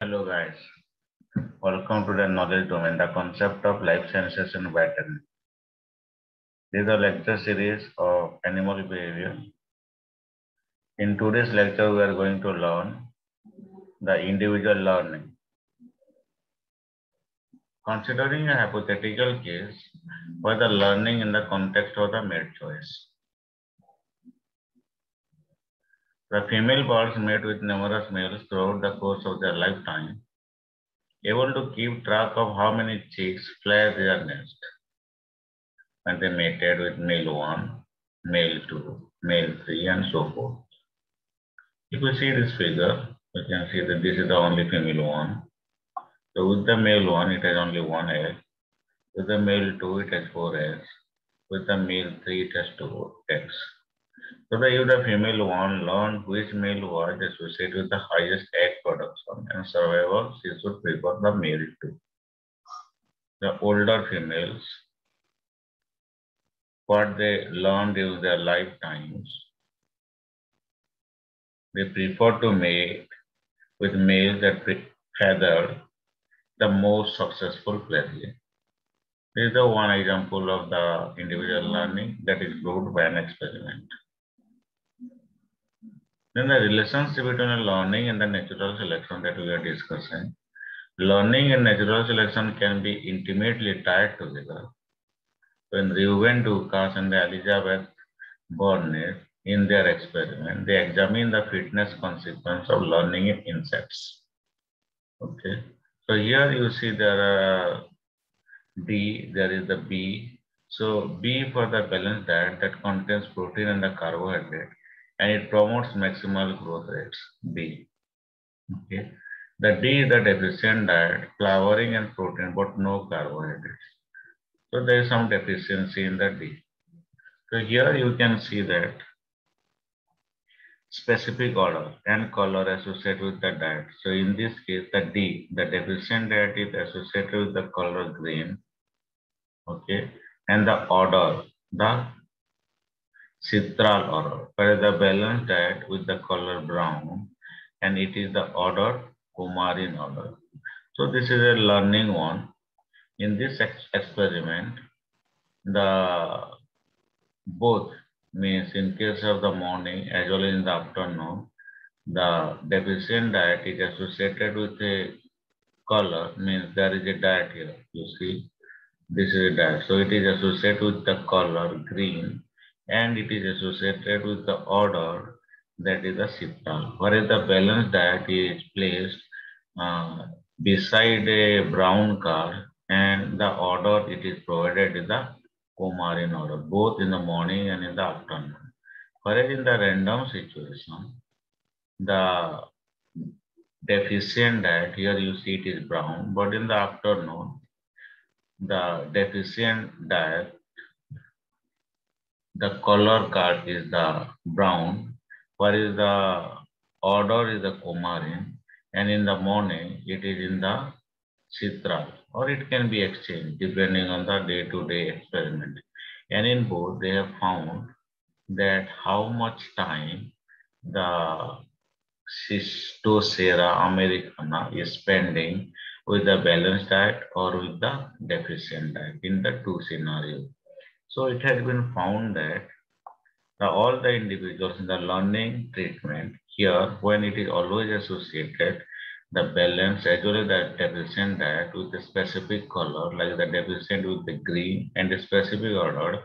Hello guys, welcome to the knowledge domain, the concept of life sciences and veterinary. This is a lecture series of animal behavior. In today's lecture, we are going to learn the individual learning. Considering a hypothetical case where the learning in the context of the mate choice. The female birds mate with numerous males throughout the course of their lifetime, able to keep track of how many chicks fly their nest. When they mated with male 1, male 2, male 3 and so forth. If you see this figure, you can see that this is the only female 1. So with the male 1, it has only 1 egg. With the male 2, it has 4 eggs. With the male 3, it has 2 eggs. So if the female 1 learned which male was associated with the highest egg production and survival, she should prefer the male 2. The older females, what they learned during their lifetimes, they prefer to mate with males that feather the most successful plagiary. This is the one example of the individual learning that is proved by an experiment. Then the relationship between learning and the natural selection that we are discussing. Learning and natural selection can be intimately tied together. When Reuben Dukas and Elizabeth Burnett in their experiment, they examine the fitness consequence of learning in insects. Okay. So here you see there are D, there is the B. So B for the balanced diet that contains protein and the carbohydrate, and it promotes maximal growth rates. B. Okay. The D is the deficient diet, flowering and protein, but no carbohydrates. So there is some deficiency in the D. So here you can see that specific order and color associated with the diet. So in this case, the D, the deficient diet is associated with the color green. Okay, and the order, the citral order, where the balanced diet with the color brown, and it is the order coumarin order. So this is a learning one. In this experiment, the both means in case of the morning as well as in the afternoon, the deficient diet is associated with a color, means there is a diet here. You see, this is a diet. So it is associated with the color green and it is associated with the order that is the citral. Whereas the balanced diet is placed beside a brown car and the order it is provided is the coumarin order, both in the morning and in the afternoon. Whereas in the random situation, the deficient diet, here you see it is brown, but in the afternoon, the deficient diet, the color card is the brown, whereas the order is the coumarin, and in the morning it is in the citral, or it can be exchanged depending on the day-to-day experiment. And in both, they have found that how much time the Schistosera americana is spending with the balanced diet or with the deficient diet in the two scenarios. So it has been found that all the individuals in the learning treatment here, when it is always associated, the balance as well as the deficient diet with a specific color, like the deficient with the green and a specific order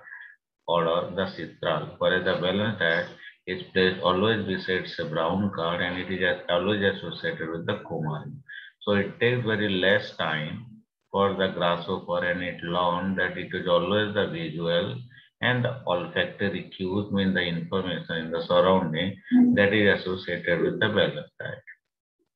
the citral, whereas the balanced diet is placed always besides a brown card and it is always associated with the coumarin. So it takes very less time for the grasshopper and it learned that it is always the visual and the olfactory cues, mean the information in the surrounding that is associated with the balanced diet.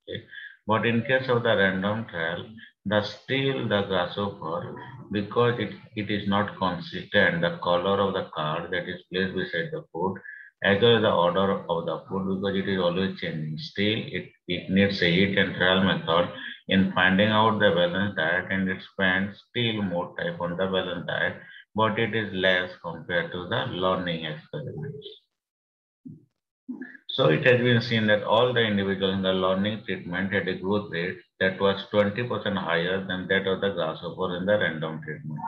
Okay. But in case of the random trial, the grasshopper, because it is not consistent, the color of the card that is placed beside the food, as well as the order of the food, because it is always changing. Still, it needs a hit and trial method in finding out the balanced diet, and it spends still more time on the balanced diet, but it is less compared to the learning experiments. So it has been seen that all the individuals in the learning treatment had a growth rate that was 20% higher than that of the grasshopper in the random treatment.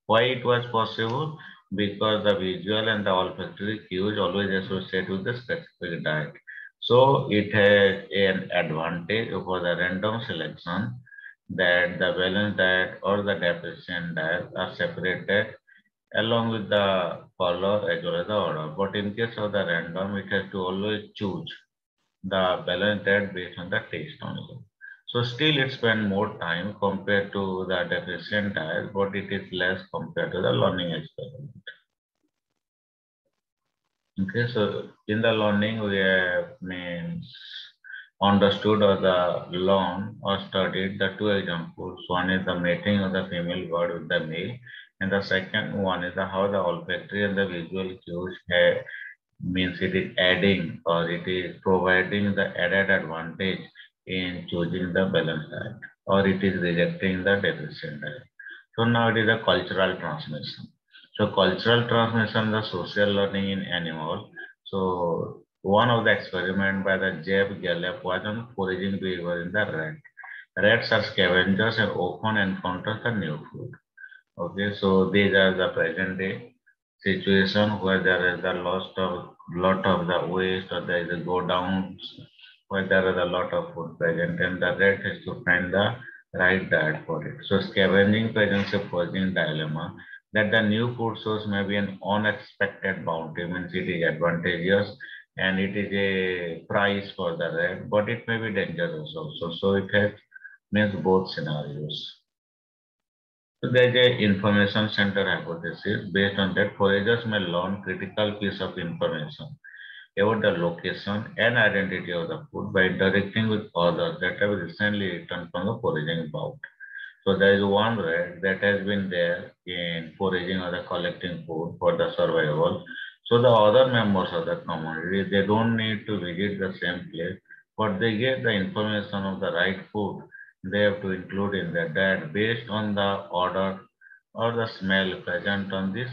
Why it was possible? Because the visual and the olfactory cues always associate with the specific diet. So it has an advantage over the random selection that the balanced diet or the deficient diet are separated along with the color as well as the order. But in case of the random, it has to always choose the balanced diet based on the taste only. So still it spend more time compared to the deficient diet, but it is less compared to the learning experiment. Okay, so in the learning we have means understood or the learned or studied the two examples. One is the mating of the female bird with the male, and the second one is the how the olfactory and the visual cues have, means it is adding or it is providing the added advantage in choosing the balanced diet or it is rejecting the deficient diet. So now it is a cultural transmission. So cultural transmission, the social learning in animal. So one of the experiment by the Jeb Gallup was on foraging behavior in the rat. Rats are scavengers and often encounter the new food. Okay, so these are the present day situation where there is a lot of the waste or there is a go down where there is a lot of food present and the rat has to find the right diet for it. So scavenging presents a posing dilemma that the new food source may be an unexpected bounty, means it is advantageous and it is a price for the rat, but it may be dangerous also. So it has means both scenarios. So there is a information center hypothesis. Based on that, foragers may learn critical piece of information about the location and identity of the food by interacting with others that have recently returned from the foraging bout. So there is one rat that has been there in foraging or the collecting food for the survival. So the other members of the community, they don't need to visit the same place, but they get the information of the right food they have to include in their diet based on the odor or the smell present on this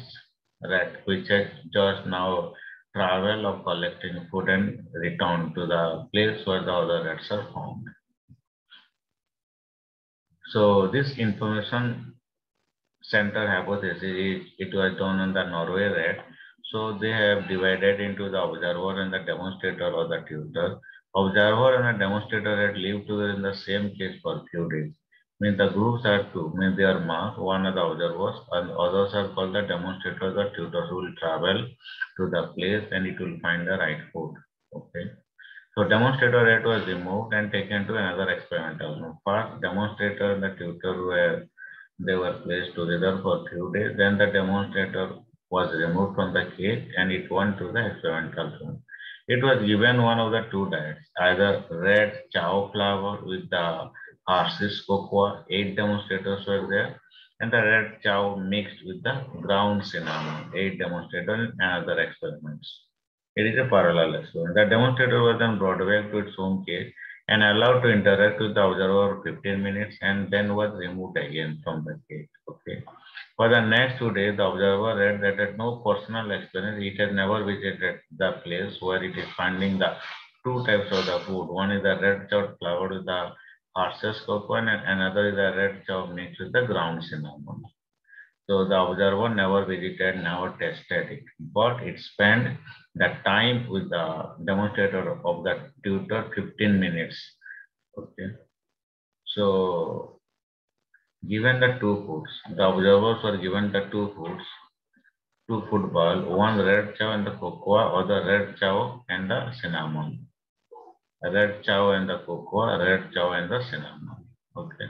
rat, which has just now travel of collecting food and return to the place where the other rats are found. So this information center hypothesis is it was done on the Norway rat. So they have divided into the observer and the demonstrator or the tutor. Observer and the demonstrator had lived together in the same case for a few days. Means the groups are two, means they are marked, one are the observers and others are called the demonstrators or tutors who will travel to the place and it will find the right food. Okay. So demonstrator rat was removed and taken to another experimental room. First, demonstrator and the tutor were they were placed together for a few days. Then the demonstrator was removed from the cage and it went to the experimental room. It was given one of the two diets, either red chow flour with the horses cocoa. 8 demonstrators were there, and the red chow mixed with the ground cinnamon. 8 demonstrators and other experiments. It is a parallel experiment. The demonstrator was then brought back to its home cage and allowed to interact with the observer for 15 minutes and then was removed again from the cage. Okay. For the next 2 days, the observer read that had no personal experience. It had never visited the place where it is finding the two types of the food. One is the red chow flavored with the horse's cocoa and another is the red chow mixed with the ground cinnamon. So the observer never visited, never tested it, but it spent the time with the demonstrator of the tutor 15 minutes. Okay. So given the two foods, the observers were given the two foods, two food ball, one red chow and the cocoa, or the red chow and the cinnamon. Red chow and the cocoa, red chow and the cinnamon. Okay.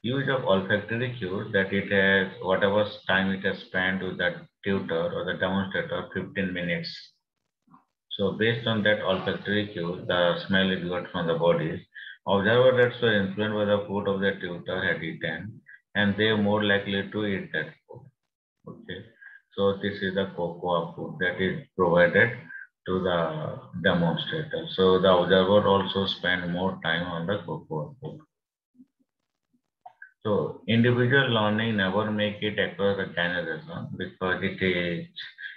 Use of olfactory cues that it has whatever time it has spent with the tutor or the demonstrator 15 minutes. So based on that olfactory cue, the smell is got from the body. Observer rats were influenced by the food of the tutor had eaten and they are more likely to eat that food. Okay. So this is the cocoa food that is provided to the demonstrator. So the observer also spend more time on the cocoa food. So individual learning never make it across the generation because it is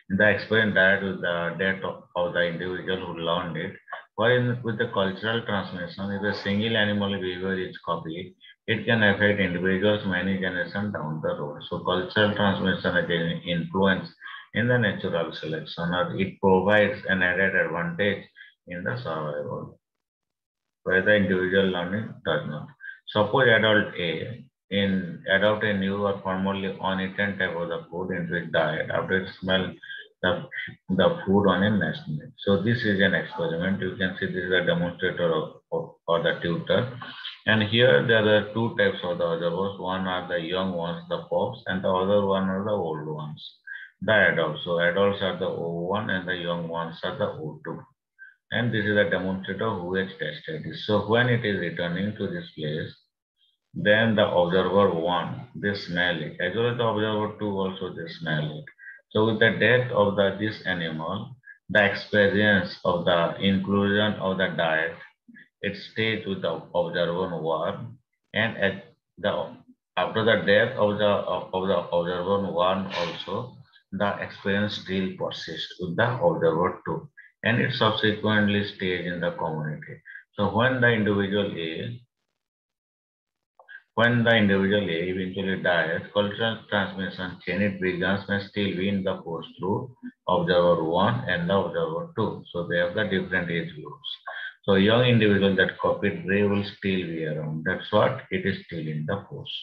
The experience died with the death of the individual who learned it. While with the cultural transmission, if a single animal behavior is copied, it can affect individuals many generations down the road. So cultural transmission has an influence in the natural selection, or it provides an added advantage in the survival, where the individual learning does not. Suppose adult A in adopt a new or formerly uneaten type of the food into its diet after it smell the, the food on a national. So this is an experiment. You can see this is a demonstrator or the tutor. And here there are two types of the observers. One are the young ones, the pups, and the other one are the old ones, the adults. So adults are the O1 and the young ones are the O2. And this is a demonstrator who has tested this. So when it is returning to this place, then the observer 1, they smell it. As well as the observer 2 also they smell it. So with the death of this animal, the experience of the inclusion of the diet, it stays with the observer 1, and at the after the death of the observer 1 also, the experience still persists with the observer 2, and it subsequently stays in the community. So when the individual A eventually dies, cultural transmission chain it begins may still be in the force through observer 1 and the observer 2. So they have the different age groups. So young individual that copied Ray will still be around. That's what it is still in the force.